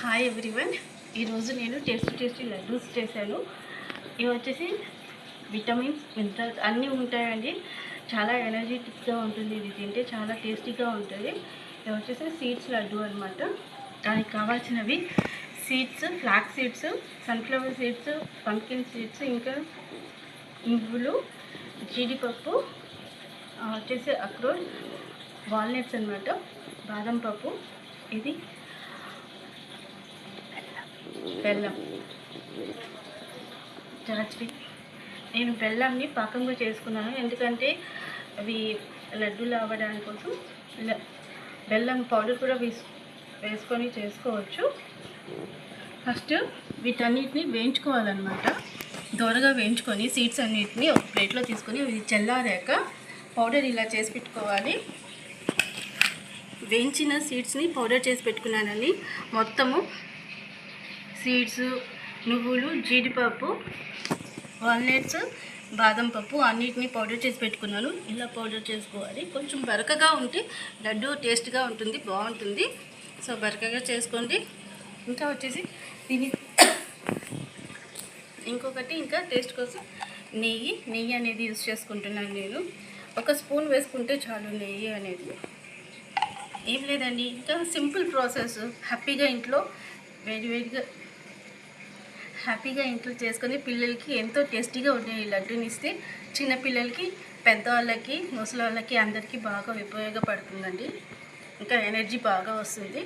Hi everyone. ఈరోజు నేను tasty laddoos చేశాను. ఇవి వచ్చేసి విటమిన్స్, మినరల్స్ అన్నీ ఉంటాయండి. చాలా ఎనర్జెటిక్గా ఉంటుంది. ఇది తింటే చాలా టేస్టీగా ఉంటుంది. ఇవి వచ్చేసి సీడ్స్ లడ్డు అనమాట. దానికి కావాల్సినవి seeds, flax seeds, sunflower seeds, pumpkin seeds, ఇంకా నువ్వులు, జీడిపప్పు, వచ్చేసి అక్రోట్, వాల్నట్స్ అనమాట, బాదం పప్పు, ఇది బెల్లం, జాజ్వి. నేను బెల్లంని పాకంగా చేసుకున్నాను, ఎందుకంటే అవి లడ్డూలు అవ్వడానికి కోసం. బెల్లం పౌడర్ కూడా వేసుకొని చేసుకోవచ్చు. ఫస్ట్ వీటన్నిటిని వేయించుకోవాలన్నమాట. దోరగా వేయించుకొని సీడ్స్ అన్నిటిని ఒక ప్లేట్లో తీసుకొని ఇది చల్లారాక పౌడర్ ఇలా చేసి పెట్టుకోవాలి. వేయించిన సీడ్స్ని పౌడర్ చేసి పెట్టుకున్నానని మొత్తము సీడ్స్, నువ్వులు, జీడిపప్పు, వాల్నట్స్, బాదం పప్పు అన్నిటినీ పౌడర్ చేసి పెట్టుకున్నాను. ఇలా పౌడర్ చేసుకోవాలి. కొంచెం బరకగా ఉంటే లడ్డు టేస్ట్గా ఉంటుంది, బాగుంటుంది. సో బరకగా చేసుకోండి. ఇంకా వచ్చేసి దీని ఇంకొకటి ఇంకా టేస్ట్ కోసం నెయ్యి అనేది యూజ్ చేసుకుంటున్నాను నేను. ఒక స్పూన్ వేసుకుంటే చాలు నెయ్యి అనేది. ఏం లేదండి, ఇంకా సింపుల్ ప్రాసెస్. హ్యాపీగా ఇంట్లో ఇంట్లో చేసుకొని పిల్లలకి ఎంతో టేస్టీగా ఉండే ఈ లడ్డూని ఇస్తే చిన్నపిల్లలకి, పెద్దవాళ్ళకి, ముసలి వాళ్ళకి అందరికీ బాగా ఉపయోగపడుతుందండి. ఇంకా ఎనర్జీ బాగా వస్తుంది.